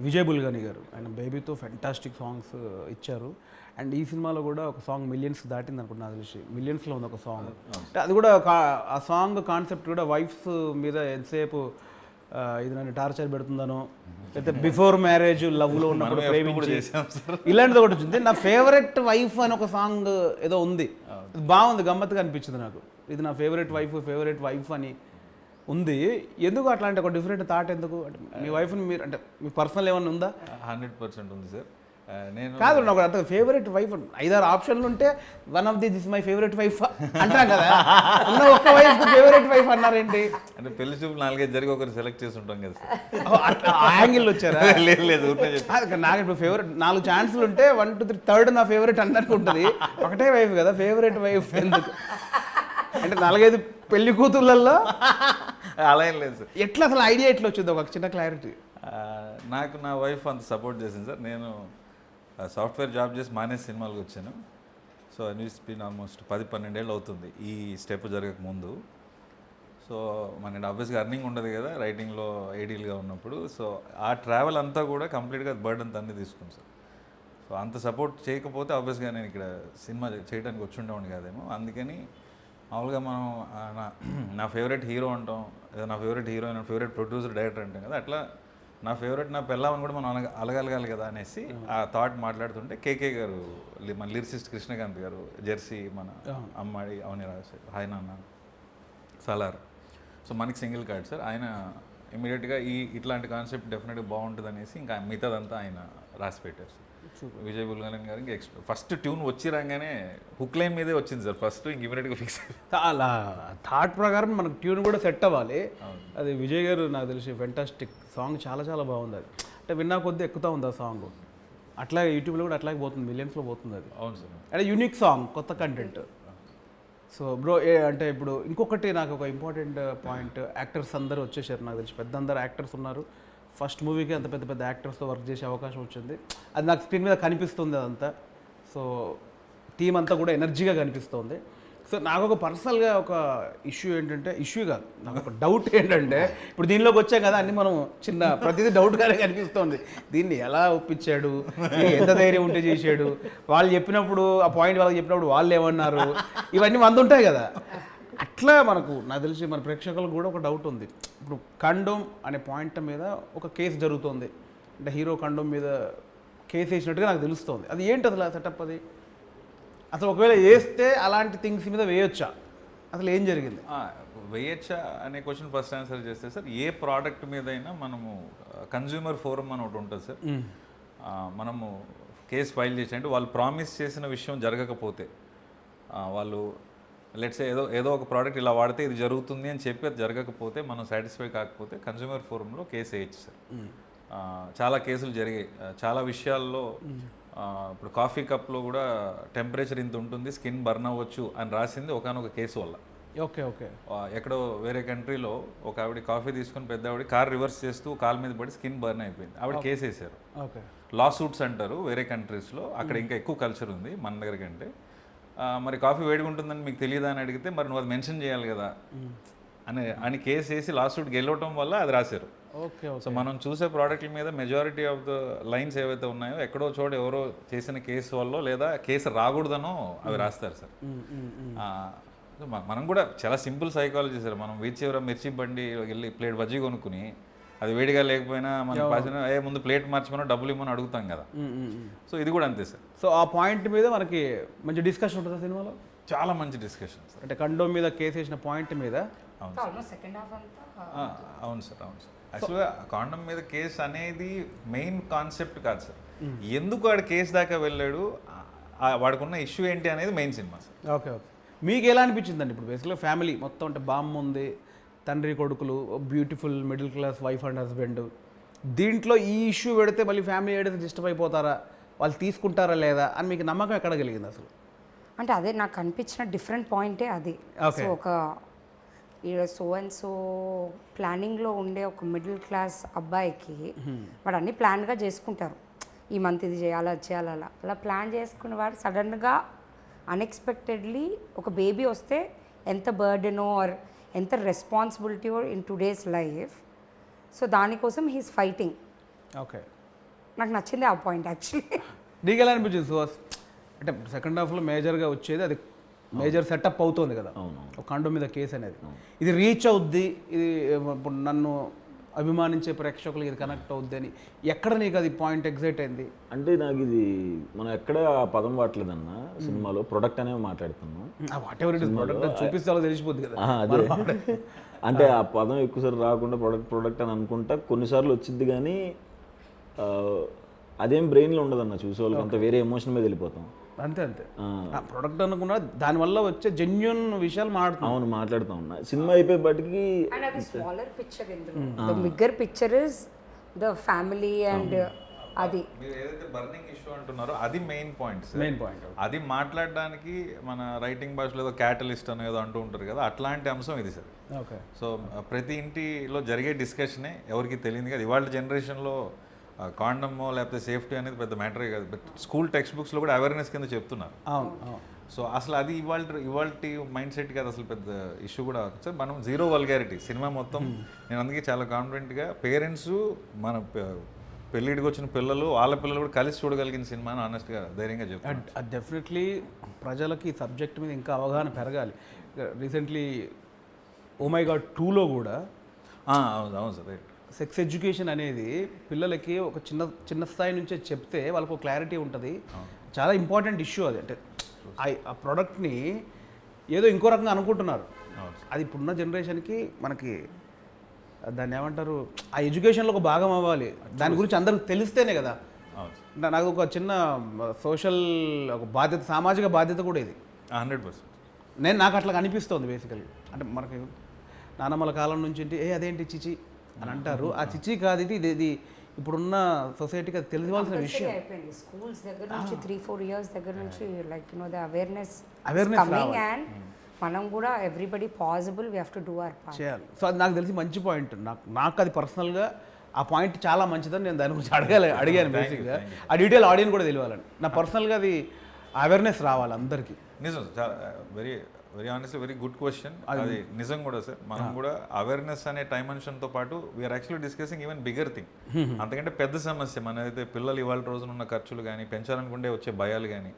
విజయ్ బుల్గాని గారు ఆయన బేబీతో ఫెంటాస్టిక్ సాంగ్స్ ఇచ్చారు. అండ్ ఈ సినిమాలో కూడా ఒక సాంగ్ మిలియన్స్ దాటింది అనుకుంటున్నా, నాకు తెలిసి మిలియన్స్లో ఉంది ఒక సాంగ్. అంటే అది కూడా ఆ సాంగ్ కాన్సెప్ట్ కూడా వైఫ్స్ మీద ఎంతసేపు ఇది నన్ను టార్చర్ పెడుతుందనో, లేకపోతే బిఫోర్ మ్యారేజ్ లవ్లో ఉన్నప్పుడు ప్రేమించి ఇలాంటిది ఒకటి వచ్చింది. నా ఫేవరెట్ వైఫ్ అని ఒక సాంగ్ ఏదో ఉంది, బాగుంది, గమ్మత్తుగా అనిపించింది నాకు. ఇది నా ఫేవరెట్ వైఫ్ అని ఉంది. ఎందుకు అట్లాంటి ఒక డిఫరెంట్ థాట్ ఎందుకు? అంటే మీ వైఫ్ని మీరు అంటే మీ పర్సనల్ ఏమన్నా ఉందా? 100% ఉంది సార్. నేను కాదు, నాకు అంత ఫేవరెట్ వైఫ్ 5-6 ఆప్షన్లు ఉంటే one of this my favourite wife అంటాం కదా. ఉన్న ఒక్క వైఫ్ ఫేవరెట్ వైఫ్ అన్నారేంటి? అంటే పెళ్లి చూపు 4-5 జరిగి ఒకరు సెలెక్ట్ చేసి ఉంటాం కదా సార్. ఆ యాంగిల్ వచ్చారా? లేదు నాకు ఇప్పుడు ఫేవరెట్ 4 ఛాన్సులు ఉంటే 1, 2, 3 థర్డ్ నా ఫేవరెట్ అన్నట్టు ఉంటుంది. ఒకటే వైఫ్ కదా ఫేవరెట్ వైఫ్ ఎందుకు? అంటే 4-5 పెళ్లి కూతుళ్ళల్లో అలా ఏం లేదు సార్. ఎట్లా అసలు ఐడియా ఎట్లా వచ్చింది? ఒక చిన్న క్లారిటీ. నాకు నా వైఫ్ అంత సపోర్ట్ చేసింది సార్. నేను సాఫ్ట్వేర్ జాబ్ చేసి మానేసి సినిమాలకు వచ్చాను. సో ఇట్స్ బీన్ ఆల్మోస్ట్ 10-12 ఏళ్ళు అవుతుంది ఈ స్టెప్ జరగక ముందు. సో మన ఆబ్వియస్గా అర్నింగ్ ఉండదు కదా రైటింగ్లో ఐడియల్గా ఉన్నప్పుడు. సో ఆ ట్రావెల్ అంతా కూడా కంప్లీట్గా బర్డన్ అన్నీ తీసుకుంది సార్. సో అంత సపోర్ట్ చేయకపోతే ఆబ్వియస్గా నేను ఇక్కడ సినిమా చేయడానికి వచ్చి ఉండేవాడిని కాదేమో. అందుకని మామూలుగా మనం నా ఫేవరెట్ హీరో అంటాం, లేదా నా favourite heroine, favourite producer, director అంటాం కదా, అట్లా నా ఫేవరెట్ నా పెళ్ళామని కూడా మనం అలగలగాలి కదా అనేసి ఆ థాట్ మాట్లాడుతుంటే కేకే గారు, మన లిరిసిస్ట్ కృష్ణకాంత్ గారు, జెర్సీ, మన అమ్మాడి అవని రాజు, హాయ్ నాన్న, సలార్, సో మనకి సింగిల్ కార్డ్ సార్. ఆయన ఇమీడియట్గా ఇట్లాంటి కాన్సెప్ట్ డెఫినెట్గా బాగుంటుంది అనేసి ఇంకా మిగతాదంతా ఆయన రాసి పెట్టారు సార్. విజయ్ బుల్గాని గారు ఇంకా ఫస్ట్ ట్యూన్ వచ్చి రాగానే హుక్ లైన్ మీదే వచ్చింది సార్ ఫస్ట్. ఇంక ఇమీడియట్గా ఫిక్స్ అలా థాట్ ప్రకారం మనకు ట్యూన్ కూడా సెట్ అవ్వాలి. అది విజయ్ గారు నాకు తెలిసి ఫెంటాస్టిక్ సాంగ్, చాలా చాలా బాగుంది. అది అంటే విన్నా కొద్దీ ఎక్కుతూ ఉంది ఆ సాంగ్. అట్లాగే యూట్యూబ్లో కూడా అట్లాగే పోతుంది, మిలియన్స్లో పోతుంది అది. అవును సార్. అంటే యూనిక్ సాంగ్, కొత్త కంటెంట్. సో బ్రో అంటే ఇప్పుడు ఇంకొకటి నాకు ఒక ఇంపార్టెంట్ పాయింట్, యాక్టర్స్ అందరూ వచ్చేసారు నాకు తెలిసి, పెద్ద అందరు యాక్టర్స్ ఉన్నారు. ఫస్ట్ మూవీకి అంత పెద్ద పెద్ద యాక్టర్స్తో వర్క్ చేసే అవకాశం వచ్చింది. అది నాకు స్క్రీన్ మీద కనిపిస్తుంది అదంతా. సో టీం అంతా కూడా ఎనర్జీగా కనిపిస్తుంది. సో నాకు ఒక పర్సనల్గా ఒక ఇష్యూ ఏంటంటే, ఇష్యూ కాదు, నాకు ఒక డౌట్ ఏంటంటే, ఇప్పుడు దీనిలోకి వచ్చాం కదా, అన్ని మనం చిన్న ప్రతిదీ డౌట్గానే కనిపిస్తుంది. దీన్ని ఎలా ఒప్పించాడు, ఎంత ధైర్యం ఉంటే చేశాడు, వాళ్ళు చెప్పినప్పుడు ఆ పాయింట్ వాళ్ళకి చెప్పినప్పుడు వాళ్ళు ఏమన్నారు, ఇవన్నీ ఉంటాయి కదా. అట్లా మనకు నాకు తెలిసి మన ప్రేక్షకులకు కూడా ఒక డౌట్ ఉంది. ఇప్పుడు కండోమ్ అనే పాయింట్ మీద ఒక కేసు జరుగుతుంది, అంటే హీరో కండోమ్ మీద కేసు వేసినట్టుగా నాకు తెలుస్తుంది. అది ఏంటి అసలు ఆ సెటప్? అది అసలు ఒకవేళ వేస్తే అలాంటి థింగ్స్ మీద వేయొచ్చా, అసలు ఏం జరిగింది? వేయచ్చా అనే క్వశ్చన్ ఫస్ట్ ఆన్సర్ చేస్తే సార్, ఏ ప్రోడక్ట్ మీద అయినా మనము కన్జ్యూమర్ ఫోరం అని ఒకటి ఉంటుంది సార్. మనము కేసు ఫైల్ చేసి, అంటే వాళ్ళు ప్రామిస్ చేసిన విషయం జరగకపోతే, వాళ్ళు లెట్స్ ఏదో ఒక ప్రోడక్ట్ ఇలా వాడితే ఇది జరుగుతుంది అని చెప్పి అది జరగకపోతే, మనం సాటిస్ఫై కాకపోతే కన్జ్యూమర్ ఫోరంలో కేసు వేయచ్చు సార్. చాలా కేసులు జరిగాయి చాలా విషయాల్లో. ఇప్పుడు కాఫీ కప్లో కూడా టెంపరేచర్ ఇంత ఉంటుంది, స్కిన్ బర్న్ అవ్వచ్చు అని రాసింది ఒకనొక కేసు వల్ల. Okay okay. ఎక్కడో వేరే కంట్రీలో ఒక ఆవిడ కాఫీ తీసుకుని పెద్ద ఆవిడ కార్ రివర్స్ చేస్తూ కాల్ మీద పడి స్కిన్ బర్న్ అయిపోయింది, ఆవిడ కేసు వేసారు. ఓకే. లా సూట్స్ అంటారు వేరే కంట్రీస్లో, అక్కడ ఇంకా ఎక్కువ కల్చర్ ఉంది మన దగ్గర కంటే. మరి కాఫీ వేడిగా ఉంటుందని మీకు తెలియదా అని అడిగితే, మరి నువ్వు అది మెన్షన్ చేయాలి కదా అని కేసు వేసి లా సూట్ గెలవటం వల్ల అది రాశారు. ఓకే. సో మనం చూసే ప్రోడక్ట్ల మీద మెజారిటీ ఆఫ్ ద లైన్స్ ఏవైతే ఉన్నాయో, ఎక్కడో చోట ఎవరో చేసిన కేసు వల్ల లేదా కేసు రాకూడదనో అవి రాస్తారు సార్. మనం కూడా చాలా సింపుల్ సైకాలజీ సార్. మనం వీధి చివర మిర్చి బండి వెళ్ళి ప్లేట్ బజ్జీ కొనుక్కుని అది వేడిగా లేకపోయినా మనం పాసిన ముందు ప్లేట్ మార్చమని డబ్బులు ఇవ్వమని అడుగుతాం కదా. సో ఇది కూడా అంతే సార్. సో ఆ పాయింట్ మీద మనకి మంచి డిస్కషన్ ఉంటుంది సినిమాలో, చాలా మంచి డిస్కషన్ సార్. అంటే కండోమ్ మీద కేసు వేసిన పాయింట్ మీద. సెకండ్ హాఫ్ అంతా అవును సార్, అవును సార్. యాక్చువల్గా కాండమ్ మీద కేసు అనేది మెయిన్ కాన్సెప్ట్ కాదు సార్. ఎందుకు వాడు కేసు దాకా వెళ్ళాడు, వాడుకున్న ఇష్యూ ఏంటి అనేది main cinema sir. Okay okay. మీకు ఎలా అనిపించిందండి? ఇప్పుడు బేసిక్గా ఫ్యామిలీ మొత్తం, అంటే బామ్మ ఉంది, తండ్రి కొడుకులు, beautiful middle class wife and husband, దీంట్లో ఈ ఇష్యూ పెడితే మళ్ళీ ఫ్యామిలీ ఏదైతే డిస్టర్బ్ అయిపోతారా, వాళ్ళు తీసుకుంటారా లేదా అని మీకు నమ్మకం ఎక్కడ కలిగింది అసలు? అంటే అదే నాకు అనిపించిన డిఫరెంట్ పాయింటే అది. సో ఒక సో అండ్ సో ప్లానింగ్లో ఉండే ఒక మిడిల్ క్లాస్ అబ్బాయికి వాడు అన్నీ ప్లాన్గా చేసుకుంటారు, ఈ మంత్ ఇది చేయాలి అది చేయాలి, అలా ప్లాన్ చేసుకున్న వాడు సడన్గా అన్ఎక్స్పెక్టెడ్లీ ఒక బేబీ వస్తే ఎంత బర్డెనో ఆర్ ఎంత responsibility in today's life. So దానికోసం హీస్ ఫైటింగ్. ఓకే. నాకు నచ్చింది ఆ పాయింట్ యాక్చువల్లీ. నీకు ఎలా అనిపించింది సుహాస్? అంటే సెకండ్ హాఫ్లో మేజర్గా వచ్చేది అది, మేజర్ సెటప్ అవుతుంది కదా ఒక కండోమ్ మీద కేసు అనేది. ఇది రీచ్ అవుద్ది, ఇది ఇప్పుడు నన్ను అభిమానించే ప్రేక్షకులకి ఇది కనెక్ట్ అవుద్ది అని ఎక్కడ నీకు అది పాయింట్ ఎగ్జైట్ అయింది? అంటే నాకు ఇది మనం ఎక్కడ ఆ పదం వాడలేదన్న సినిమాలో, ప్రొడక్ట్ అనేవి మాట్లాడుతున్నాం. What ever it is, product చూపిస్తే తెలిసిపోద్ది కదా. అదే అంటే ఆ పదం ఎక్కువసారి రాకుండా ప్రొడక్ట్ అని అనుకుంటా కొన్నిసార్లు వచ్చింది, కానీ అదేం బ్రెయిన్లో ఉండదన్న చూసేవాళ్ళకి, అంత వేరే ఎమోషన్ మీద వెళ్ళిపోతాం. అంతే అంతే. ప్రొడక్ట్ అనుకున్నా దానివల్ల వచ్చే జెన్యున్ విషయాలు అవును మాట్లాడుతూ ఉన్నా. సినిమా అయిపోయేపటికి smaller picture, the bigger picture is the family and అది మీరు ఏదైతే బర్నింగ్ ఇష్యూ అంటున్నారో అది మెయిన్ పాయింట్. మెయిన్ పాయింట్ అది మాట్లాడడానికి మన రైటింగ్ భాషలో ఏదో క్యాటలిస్ట్ అని ఏదో అంటూ ఉంటారు కదా, అట్లాంటి అంశం ఇది సార్. ఓకే. సో ప్రతి ఇంటిలో జరిగే డిస్కషనే ఎవరికి తెలియదు కదా. ఇవాళ జనరేషన్లో కాండమో లేకపోతే సేఫ్టీ అనేది పెద్ద మ్యాటరే కాదు, బట్ స్కూల్ టెక్స్ట్ బుక్స్లో కూడా అవేర్నెస్ కింద చెప్తున్నారు. సో అసలు అది ఇవాళ మైండ్ సెట్ కాదు, అసలు పెద్ద ఇష్యూ కూడా సార్. మనం జీరో వల్గారిటీ సినిమా మొత్తం. నేను అందుకే చాలా కాన్ఫిడెంట్గా పేరెంట్స్ మన పెళ్ళిడికి వచ్చిన పిల్లలు వాళ్ళ పిల్లలు కూడా కలిసి చూడగలిగిన సినిమా అని ఆనెస్ట్గా ధైర్యంగా చెప్తాను. అది డెఫినెట్లీ ప్రజలకి ఈ సబ్జెక్ట్ మీద ఇంకా అవగాహన పెరగాలి. రీసెంట్లీ ఓ మై గాడ్ 2లో కూడా అవును సార్, రైట్. సెక్స్ ఎడ్యుకేషన్ అనేది పిల్లలకి ఒక చిన్న స్థాయి నుంచే చెప్తే వాళ్ళకు క్లారిటీ ఉంటుంది. చాలా ఇంపార్టెంట్ ఇష్యూ అది. అంటే ఆ ప్రోడక్ట్ని ఏదో ఇంకో రకంగా అనుకుంటున్నారు. అది ఇప్పుడున్న జనరేషన్కి మనకి దాన్ని ఏమంటారు, ఆ ఎడ్యుకేషన్లో ఒక భాగం అవ్వాలి. దాని గురించి అందరికి తెలిస్తేనే కదా. నాకు ఒక చిన్న సోషల్ ఒక బాధ్యత, సామాజిక బాధ్యత కూడా ఇది. 100%. నాకు అట్లా అనిపిస్తుంది బేసికలీ. అంటే మనకి నానమ్మల కాలం నుంచి అదేంటి చిచి అని అంటారు. ఆ చిచి కాదు, ఇది ఇప్పుడున్న సొసైటీకి అది తెలియవలసిన విషయం. అయిపోయింది స్కూల్స్ దగ్గర నుంచి 3-4 ఇయర్స్ దగ్గర నుంచి like the awareness coming and మనం కూడా everybody possible we have to do our part చేయాలి. సో అది నాకు తెలిసి మంచి పాయింట్. నాకు అది పర్సనల్గా ఆ పాయింట్ చాలా మంచిదని నేను దాని గురించి అడిగాను బేసిక్గా. ఆ డీటెయిల్ ఆడియన్స్ కూడా తెలియాలని. నా పర్సనల్గా అది అవేర్నెస్ రావాలి అందరికీ. నిజం, చాలా very very honestly very good question. అది నిజం కూడా సార్. మనం కూడా అవేర్నెస్ అనే డైమెన్షన్తో పాటు we're actually discussing even bigger thing. అంతకంటే పెద్ద సమస్య మనదైతే పిల్లలు ఇవాళ రోజున ఉన్న ఖర్చులు కానీ పెంచాలనుకుంటే వచ్చే భయాలు కానీ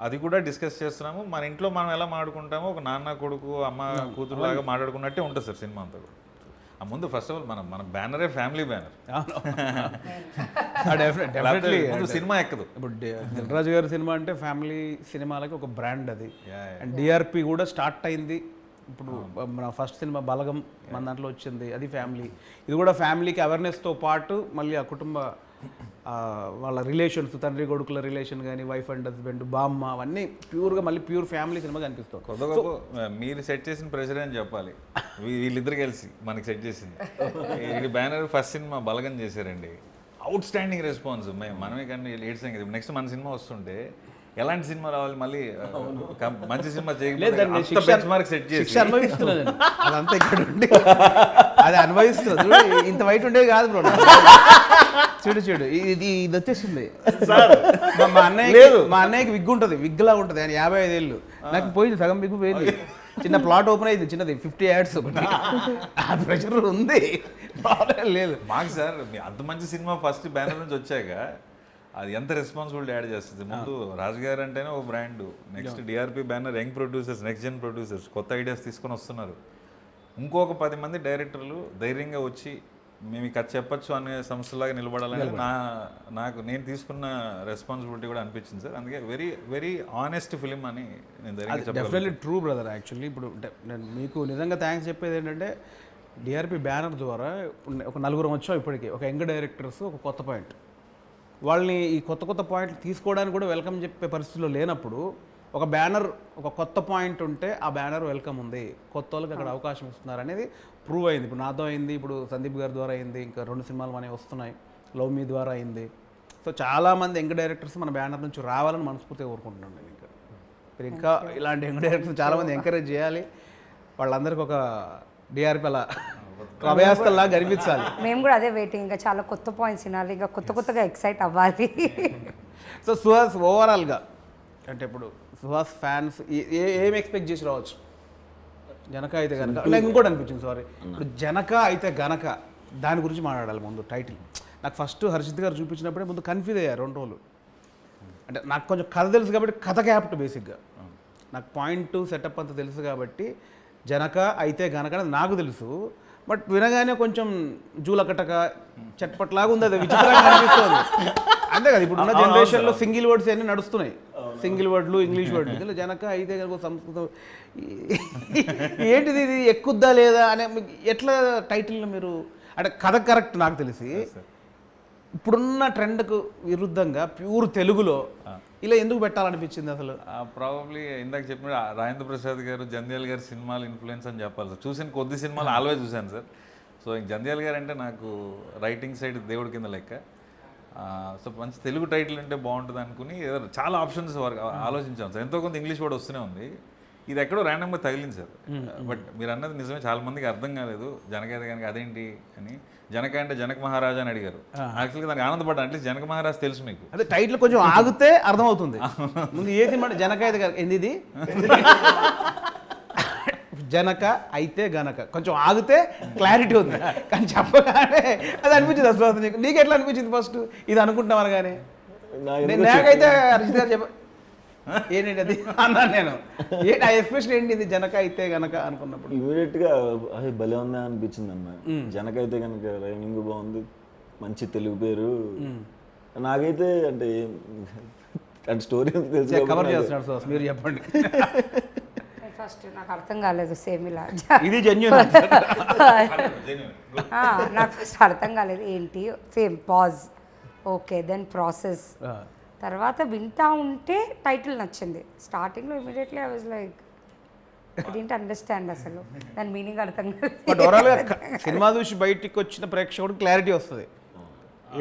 అది కూడా డిస్కస్ చేస్తున్నాము. మన ఇంట్లో మనం ఎలా మాట్లాడుకుంటామో ఒక నాన్న కొడుకు అమ్మ కూతురు లాగా మాట్లాడుకున్నట్టే ఉంటుంది సార్ సినిమా అంతా కూడా. ముందు ఫస్ట్ ఆఫ్ ఆల్ మన బ్యానరే ఫ్యామిలీ బ్యానర్. డెఫినెట్లీ ముందు సినిమా ఎక్కదు. ఇప్పుడు దిల్రాజు గారి సినిమా అంటే ఫ్యామిలీ సినిమాలకి ఒక బ్రాండ్ అది. అండ్ డిఆర్పి కూడా స్టార్ట్ అయింది. ఇప్పుడు మన ఫస్ట్ సినిమా బలగం మన దాంట్లో వచ్చింది, అది ఫ్యామిలీ. ఇది కూడా ఫ్యామిలీకి అవేర్నెస్తో పాటు మళ్ళీ ఆ కుటుంబ వాళ్ళ రిలేషన్స్, తండ్రి కొడుకుల రిలేషన్ కానీ, వైఫ్ అండ్ హస్బెండ్, బామ్మ, అవన్నీ ప్యూర్గా మళ్ళీ ప్యూర్ ఫ్యామిలీ సినిమా కనిపిస్తుంది. కొత్త గొప్ప మీరు సెట్ చేసిన ప్రెషర్ అని చెప్పాలి. వీళ్ళిద్దరు కలిసి మనకి సెట్ చేసింది. ఇది బ్యానర్ ఫస్ట్ సినిమా బలగం చేశారండి. Out standing response. మనమే కానీ లేట్ సంగతి. నెక్స్ట్ మన సినిమా వస్తుంటే ఎలాంటి సినిమా రావాలి, మళ్ళీ మంచి సినిమా చేయకపోతే సెట్ చేసి అనుభవిస్తున్నాను అదంతా ఇక్కడ ఉండి అది అనుభవిస్తుంది. ఇంత వైట్ ఉండేది కాదు బ్రో. చూడు ఇది వచ్చేసింది. మా అన్నయ్యకి విగ్ ఉంటుంది, విగ్ లాగా ఉంటుంది. ఆయన 55 ఏళ్ళు, నాకు పోయింది సగం విగ్ పోయింది. చిన్న ప్లాట్ ఓపెన్ అయింది, చిన్నది 50 యాడ్స్. ఆ ప్రెషర్ ఉంది, లేదు మాకు సార్. అంత మంచి సినిమా ఫస్ట్ బ్యానర్ నుంచి వచ్చాక అది ఎంత రెస్పాన్సిబిలిటీ యాడ్ చేస్తుంది. ముందు రాజు గారు అంటేనే ఒక brand. Next DRP banner, young producers, next Jan producers కొత్త ఐడియాస్ తీసుకొని వస్తున్నారు. ఇంకొక 10 మంది డైరెక్టర్లు ధైర్యంగా వచ్చి మేము ఇక చెప్పచ్చు అనే సంస్థలాగా నిలబడాలని నాకు నేను తీసుకున్న రెస్పాన్సిబిలిటీ కూడా అనిపించింది సార్. అందుకే వెరీ వెరీ ఆనెస్ట్ ఫిలిం అని నేను ధైర్యంగా డెఫినెట్లీ ట్రూ బ్రదర్. యాక్చువల్లీ ఇప్పుడు నేను మీకు నిజంగా థ్యాంక్స్ చెప్పేది ఏంటంటే డిఆర్పి బ్యానర్ ద్వారా ఒక 4 వచ్చాం ఇప్పటికీ. ఒక యంగ్ డైరెక్టర్స్, ఒక కొత్త పాయింట్. వాళ్ళని ఈ కొత్త పాయింట్లు తీసుకోవడానికి కూడా వెల్కమ్ చెప్పే పరిస్థితిలో లేనప్పుడు ఒక బ్యానర్, ఒక కొత్త పాయింట్ ఉంటే ఆ బ్యానర్ వెల్కమ్ ఉంది, కొత్త వాళ్ళకి అక్కడ అవకాశం ఇస్తున్నారు అనేది ప్రూవ్ అయింది. ఇప్పుడు నాతో అయింది, ఇప్పుడు సందీప్ గారి ద్వారా అయింది, ఇంకా 2 సినిమాలు మనవి వస్తున్నాయి, లవ్ మీ ద్వారా అయింది. సో చాలామంది యంగ్ డైరెక్టర్స్ మన బ్యానర్ నుంచి రావాలని మనస్ఫూర్తిగా కోరుకుంటున్నాను నేను. మీరు ఇంకా ఇలాంటి యంగ్ డైరెక్టర్స్ చాలామంది ఎంకరేజ్ చేయాలి. వాళ్ళందరికీ ఒక డిఆర్పి అలా అభయాస్తల్లా కనిపించాలి. మేము కూడా అదే వెయిటింగ్. ఇంకా చాలా కొత్త పాయింట్స్ వినాలి, ఇంకా కొత్తగా ఎక్సైట్ అవ్వాలి. సో సుహాస్ ఓవరాల్గా అంటే ఇప్పుడు సుహాస్ ఫ్యాన్స్ ఏం ఎక్స్పెక్ట్ చేసి రావచ్చు? జనక అయితే గనక, నాకు ఇంకోటి అనిపించింది, సారీ, ఇప్పుడు జనక అయితే గనక దాని గురించి మాట్లాడాలి ముందు. టైటిల్ నాకు ఫస్ట్ హర్షిత్ గారు చూపించినప్పుడే ముందు కన్ఫ్యూజ్ అయ్యారు 2 రోజులు. అంటే నాకు కొంచెం కథ తెలుసు కాబట్టి కథ క్యాప్ట్ బేసిక్గా నాకు పాయింట్ సెటప్ అంతా తెలుసు కాబట్టి జనక అయితే గనక నాకు తెలుసు. బట్ వినగానే కొంచెం జూలకటక చట్పట్లాగా ఉంది, అది విచిత్రంగా అనిపిస్తుంది. అంతే కదా, ఇప్పుడున్న జనరేషన్లో సింగిల్ వర్డ్స్ అన్నీ నడుస్తున్నాయి, సింగిల్ వర్డ్లు, ఇంగ్లీష్ వర్డ్లు. జనక అయితే కనుక సంస్కృతం ఏంటిది, ఇది ఎక్కుద్దా లేదా అనే ఎట్లా టైటిల్ని మీరు, అంటే కథ కరెక్ట్ నాకు తెలిసి ఇప్పుడున్న ట్రెండ్కు విరుద్ధంగా ప్యూర్ తెలుగులో ఇలా ఎందుకు పెట్టాలనిపించింది అసలు? ప్రాబబ్లీ ఇందాక చెప్పిన రాజేంద్ర ప్రసాద్ గారు, జంధ్యాల గారి సినిమాలు ఇన్ఫ్లుయెన్స్ అని చెప్పాలి సార్. చూసిన కొద్ది సినిమాలు ఆల్వేజ్ చూశాను సార్. సో జంధ్యాల గారు అంటే నాకు రైటింగ్ సైడ్ దేవుడి కింద లెక్క. సో మంచి తెలుగు టైటిల్ అంటే బాగుంటుంది అనుకుని చాలా ఆప్షన్స్ ఆలోచించాం సార్. ఎంతో కొంత ఇంగ్లీష్ వర్డ్ వస్తూనే ఉంది. ఇది ఎక్కడో ర్యాండమ్గా తగిలింది సార్. బట్ మీరు అన్నది నిజమే, చాలా మందికి అర్థం కాలేదు జనక అయితే కనుక అదేంటి అని. జనక అంటే జనక మహారాజా అని అడిగారు. యాక్చువల్గా దానికి ఆనందపడ్డా, అట్లీస్ట్ జనక మహారాజ్ తెలుసు మీకు. అదే టైటిల్ కొంచెం ఆగితే అర్థమవుతుంది. ముందు ఏ సినిమా జనక అయితే కనుక ఇది జనక అయితే గనక కొంచెం ఆగితే క్లారిటీ ఉంది, కానీ చెప్పగానే అది అనిపించింది అసలు. నీకు ఎట్లా అనిపించింది ఫస్ట్ ఇది అనుకుంటున్నాం అనగానే? నాకైతే హర్షిత్ గారు చెప్ప ఏంటంటే అది అన్నాను నేను, ఏంటి ఆ ఎక్స్ప్రెషన్ ఏంటి ఇది జనక అయితే గనక అనుకున్నప్పుడు? ఇమీడియట్గా అది భలే ఉందా అనిపించింది అన్న. జనక అయితే కనుక రైమింగ్ బాగుంది, మంచి తెలుగు పేరు. నాకైతే అంటే స్టోరీ తెలుసు, కవర్ చేస్తున్నాడు సార్, మీరు చెప్పండి. ఫస్ట్ నాకు అర్థం కాలేదు, సేమ్ ఇలా ఇది జెన్యూన్. నాకు ఫస్ట్ అర్థం కాలేదు ఏంటి, same pause, okay, then process, తర్వాత వింటా ఉంటే టైటిల్ నచ్చింది. స్టార్టింగ్లో immediately I was like I didn't understand అసలు దాని మీనింగ్ అర్థం బట్ ఓవరాల్గా సినిమా చూసి బయటికి వచ్చిన ప్రేక్షకుడికి క్లారిటీ వస్తుంది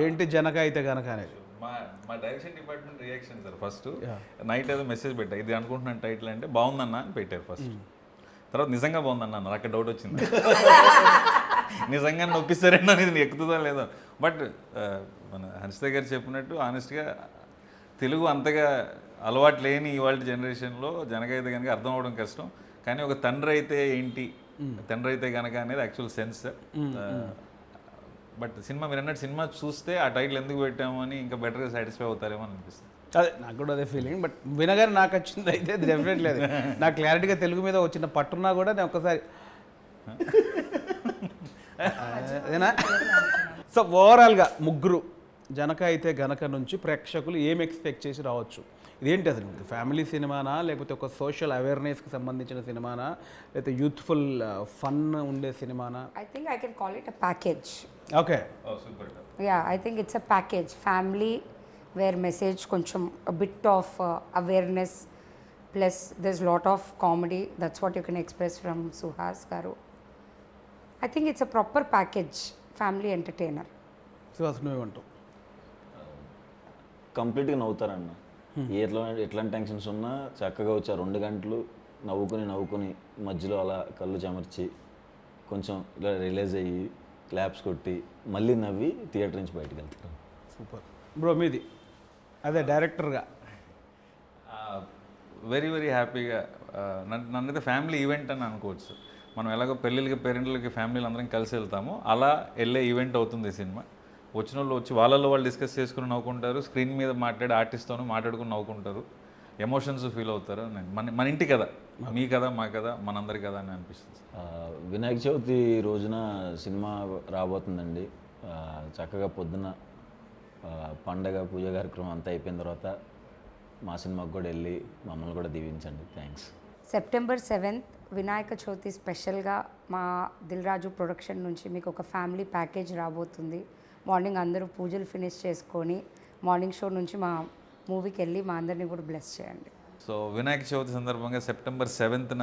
ఏంటి జనక అయితే గనక అనేది. మా direction department reaction sir. First night ఏదో మెసేజ్ పెట్టా, ఇది అనుకుంటున్నాను టైటిల్ అంటే బాగుందన్నా అని పెట్టారు ఫస్ట్. తర్వాత నిజంగా బాగుందన్నా నాకు అక్కడ డౌట్ వచ్చింది, నిజంగా నొప్పిస్తారేనా ఇది ఎక్కుతుందా లేదా. బట్ మన హర్షిత గారు చెప్పినట్టు ఆనెస్ట్గా తెలుగు అంతగా అలవాటు లేని ఇవాళ జనరేషన్లో జనక అయితే కనుక అర్థం అవడం కష్టం, కానీ ఒక తండ్రి అయితే ఏంటి, తండ్రి అయితే కనుక అనేది యాక్చువల్ సెన్స్. బట్ సినిమా మీరు అన్నట్టు సినిమా చూస్తే ఆ టైటిల్ ఎందుకు పెట్టాము అని ఇంకా బెటర్గా సాటిస్ఫై అవుతారేమో అని అనిపిస్తుంది. అదే నాకు కూడా అదే ఫీలింగ్. బట్ వినగానే నాకు వచ్చింది అయితే అది డెఫినెట్లీ అది నాకు క్లారిటీగా తెలుగు మీద వచ్చిన పట్టున్నా కూడా నేను ఒక్కసారి అదేనా. సో ఓవరాల్గా ముగ్గురు జనక అయితే గనక నుంచి ప్రేక్షకులు ఏం ఎక్స్పెక్ట్ చేసి రావచ్చు? ఇదేంటి అసలు ఫ్యామిలీ సినిమానా, లేకపోతే ఒక సోషల్ అవేర్నెస్కి సంబంధించిన సినిమానా, లేకపోతే యూత్ఫుల్ ఫన్ ఉండే సినిమానా? I think I can call it a package. Okay, super. Yeah, I think it's a package. Family, where message కొంచెం a bit of awareness, plus there's lot of comedy. That's what you can express from Suhas garu. I think it's a proper package, family entertainer. So అసలు నువ్వేమంటావు? కంప్లీట్గా నవ్వుతారన్న. ఎట్లాంటి టెన్షన్స్ ఉన్నా చక్కగా వచ్చి 2 గంటలు నవ్వుకుని మధ్యలో అలా కళ్ళు చెమర్చి కొంచెం ఇలా రిలీజ్ అయ్యి క్లాప్స్ కొట్టి మళ్ళీ నవ్వి థియేటర్ నుంచి బయటకు వెళ్తారు. Super bro. మీది అదే డైరెక్టర్గా వెరీ వెరీ హ్యాపీగా నన్నైతే ఫ్యామిలీ ఈవెంట్ అని అనుకోవచ్చు. మనం ఎలాగో పెళ్ళిళ్ళకి పేరెంట్లకి ఫ్యామిలీలు అందరం కలిసి వెళ్తామో అలా వెళ్ళే ఈవెంట్ అవుతుంది ఈ సినిమా. వచ్చిన వాళ్ళు వచ్చి వాళ్ళలో వాళ్ళు డిస్కస్ చేసుకుని నవ్వుకుంటారు, స్క్రీన్ మీద మాట్లాడే ఆర్టిస్ట్తోనూ మాట్లాడుకుని నవ్వుకుంటారు, ఎమోషన్స్ ఫీల్ అవుతారు. మన ఇంటి కదా, మీ కదా, మా కదా, మనందరి కదా అని అనిపిస్తుంది. వినాయక చవితి రోజున సినిమా రాబోతుందండి. చక్కగా పొద్దున పండగ పూజ కార్యక్రమం అంతా అయిపోయిన తర్వాత మా సినిమాకి కూడా వెళ్ళి మమ్మల్ని కూడా దీవించండి. Thanks. September 7th Vinayaka Chavithi స్పెషల్గా మా దిల్ రాజు ప్రొడక్షన్ నుంచి మీకు ఒక ఫ్యామిలీ ప్యాకేజ్ రాబోతుంది. మార్నింగ్ అందరూ పూజలు ఫినిష్ చేసుకొని మార్నింగ్ షో నుంచి మా మూవీకి వెళ్ళి మా అందరినీ కూడా బ్లెస్ చేయండి. సో వినాయక చవితి సందర్భంగా September 7th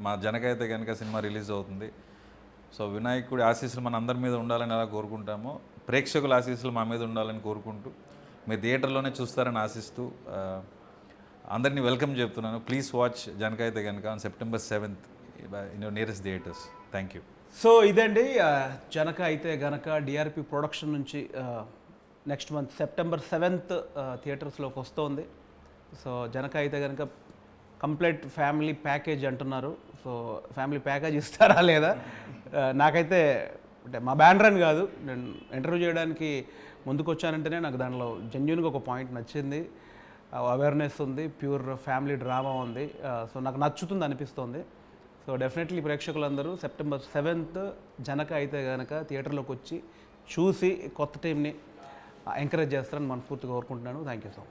మా జనక అయితే కనుక సినిమా రిలీజ్ అవుతుంది. సో వినాయకుడి ఆశీస్సులు మన అందరి మీద ఉండాలని ఎలా కోరుకుంటామో, ప్రేక్షకుల ఆశీస్సులు మా మీద ఉండాలని కోరుకుంటూ మీరు థియేటర్లోనే చూస్తారని ఆశిస్తూ అందరినీ వెల్కమ్ చెప్తున్నాను. ప్లీజ్ వాచ్ జనక అయితే కనుక on September 7th in your nearest theatres. Thank you. So ఇదండి జనక అయితే గనక డిఆర్పి ప్రొడక్షన్ నుంచి నెక్స్ట్ మంత్ September 7th థియేటర్స్లోకి వస్తుంది. సో జనక అయితే కనుక కంప్లీట్ ఫ్యామిలీ ప్యాకేజ్ అంటున్నారు. సో ఫ్యామిలీ ప్యాకేజ్ ఇస్తారా లేదా? నాకైతే అంటే మా బ్యానర్ అని కాదు, నేను ఇంటర్వ్యూ చేయడానికి ముందుకు వచ్చానంటేనే నాకు దానిలో జెన్యున్గా ఒక పాయింట్ నచ్చింది. అవేర్నెస్ ఉంది, ప్యూర్ ఫ్యామిలీ డ్రామా ఉంది. సో నాకు నచ్చుతుంది అనిపిస్తుంది. సో డెఫినెట్లీ ప్రేక్షకులందరూ September 7th జనక అయితే కనుక థియేటర్లోకి వచ్చి చూసి కొత్త టీంని ఎంకరేజ్ చేస్తారని మనస్ఫూర్తిగా కోరుకుంటున్నాను. Thank you so much.